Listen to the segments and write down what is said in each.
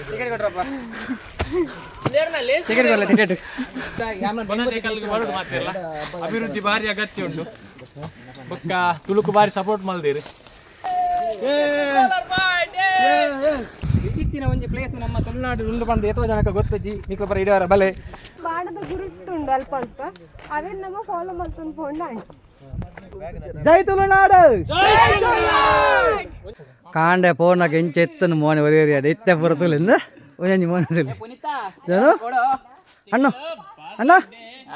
ticket Kotrappa ticket ಕೊಡಲ್ಲ ticket ಅಭಿವೃದ್ಧಿ ಭಾರಿ ಅಗತ್ಯ ಉಂಟು ಬೊಕ್ಕ ತುಳುಕು ಭಾರಿ ಸಪೋರ್ಟ್ ಮಲ್ದಿರಿ ಇತ್ತಿನ ಒಂಜಿ ಪ್ಲೇಸ್ ನಮ್ಮ ತುಳುನಾಡು ಉಂಡು ಬಂದು ಎತ್ತೋ ಜನಕ್ಕೆ ಗೊತ್ತಜ್ಜಿ ನಿಕ್ಲ ಪರ ಇಡವರ ಬಲೆ ಬಾಣದ ಗುರುತುಂಡು ಅಲ್ಪ ಅಲ್ಪ ಅದೇ ನಮ್ಮ ಫಾಲೋ ಮಾಡ್ಕೊಂಡು ಪೋಂಡ ಜೈ ತುಳುನಾಡು ಕಾಂಡೆ ಪೋರ್ನಕ್ಕೆ ಎಂಚೆತ್ತನು ಮೋನೆ ಒರಿಯರಿ ಅಡ ಇತ್ತೆ ಪುರತುಲಿಂದ ಒಂಜಿ ಮೋನದಲ್ಲಿ ಜನ ಅಣ್ಣ ಅಣ್ಣ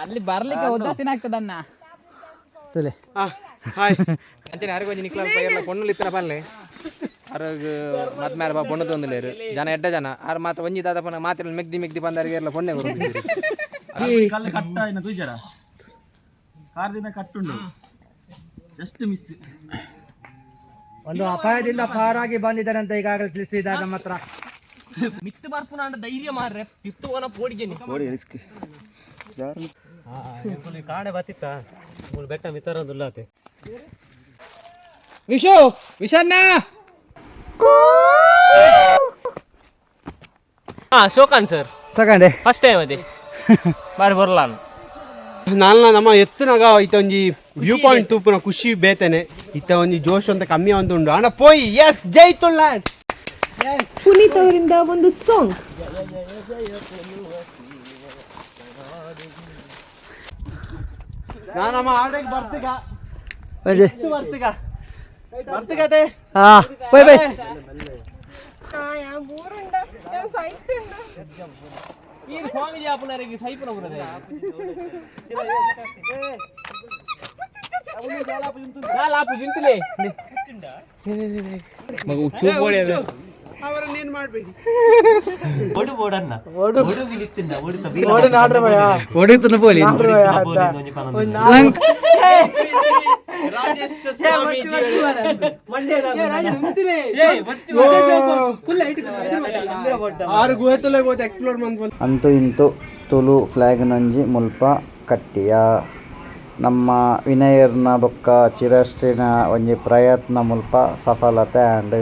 ಅಲ್ಲಿ ಬರ್ಲಿಕ್ಕೆ ಉದಾಸೀನ ಆಗ್ತದನ್ನ ತುಲೆ ಹಾಯ್ ಅಂಚನೆ ಯಾರಿಗೂ ಒಂಜಿ ನಿಕ್ಲ ಎಲ್ಲ ಪೊಣ್ಣುಲು ಇತ್ತನ ಪಲ್ಲೆ ಅರಗ ಮತ್ ಮ್ಯಾರ ಬಾ ಪೊಣ್ಣು ತೊಂದಿಲ್ಲೇರು ಜನ ಎಡ್ಡ ಜನ ಆರು ಮಾತ್ರ ಒಂಜಿ ದಾದ ಪನ ಮಾತ್ರ ಮೆಗ್ದಿ ಬಂದವರಿಗೆ ಎಲ್ಲ ಪೊಣ್ಣೆ ಕೊಡ್ತಿದ್ರು ಕಲ್ಲು ಕಟ್ಟ ಇನ್ನು ತೂಜರ ಕಾರ್ ದಿನ ಕಟ್ಟುಂಡು ಜಸ್ಟ್ ಮಿಸ್ ಒಂದು ಅಪಾಯದಿಂದ ಪಾರಾಗಿ ಬಂದಿದ್ದಾರಂತ ಈಗಾಗಲೇ ತಿಳಿಸಿದ್ದಾರೆ ನಮ್ಮ ಹತ್ರ ಮಿತ್ತು ಬರ್ಪುನ ಅಂಡ ಧೈರ್ಯ ಮಾರ್ರೆ ಪಿತ್ತು ವನ ಪೋಡಿಗೆನಿ ಕಾಣೆ ಬತ್ತಿತ್ತ ಬೆಟ್ಟ ಮಿತ್ತರೊಂದುಲ್ಲಾತೆ ವಿಷಣ್ಣ ಶೋಕಾನ್ ಸರ್ ಸಗಂಡೆ ಫಸ್ಟ್ ಟೈಮ್ ಅದೇ ಬಾರಿ ಬರಲ್ಲ ನಾಲ್ನ ನಮ್ಮ ಎತ್ತನಾಗ ಇತ್ತ ಒಂಜಿ ವ್ಯೂ ಪಾಯಿಂಟ್ ತೂಪುನ ಖುಷಿ ಬೇತೇನೆ ಇತ್ತ ಒಂಜಿ ಜೋಶ್ ಅಂತ ಕಮ್ಮಿ ಅಂತ ಉಂಡು ಅಣ್ಣ ಪೋಯಿ ಎಸ್ ಜೈ ತುಳುನಾಡ್ ಪುನೀತ್ ಅವರಿಂದ ಒಂದು ಸಾಂಗ್ ನಾನಮ್ಮ ಆಡಕ್ಕೆ ಬರ್ತೀಗ ಬರ್ತೀಗತೆ ಬೈ ಬೈ ಬೋರುಂಡ ಸೈತುಂಡ ಈ ಸ್ವಾಮೀಜಿ ಆಪನರಿಗೆ ಸೈಪುನ ಬರದೆ ಲಾಪು ಜಿಂತಲೇ ಮಗ ಚೂಪ್ ಓಡಿ ಅದು ಅವರನ್ನೇನು ಮಾಡಬೇಡಿ ಓಡು ಓಡನ್ನ ಓಡು ನಿಲ್ಲಿತ್ತಿಂದ ಓಡುತ್ತ ಓಡಿ ನಾಡ್ರ ಭಯ ಓಡಿತನ ಪೋಲಿ ರಾಜೇಶ್ ಸ್ವಾಮೀಜಿ ಆರು ಗೋತಲೆ ಗೋತ ಎಕ್ಸ್ಪ್ಲೋರ್ ಮಾಡ್ಬೋದು ಅಂತೂ ಇಂತೂ ತುಳು ಫ್ಲಾಗ್ ನಂಜಿ ಮುಲ್ಪ ಕಟ್ಟಿಯ ನಮ್ಮ ವಿನಯರ್ನ ಬೊಕ್ಕ ಚಿರಷ್ಟಿನ ಒಂಜಿ ಪ್ರಯತ್ನ ಮುಲ್ಪ ಸಫಲತೆ ಆಂಡ್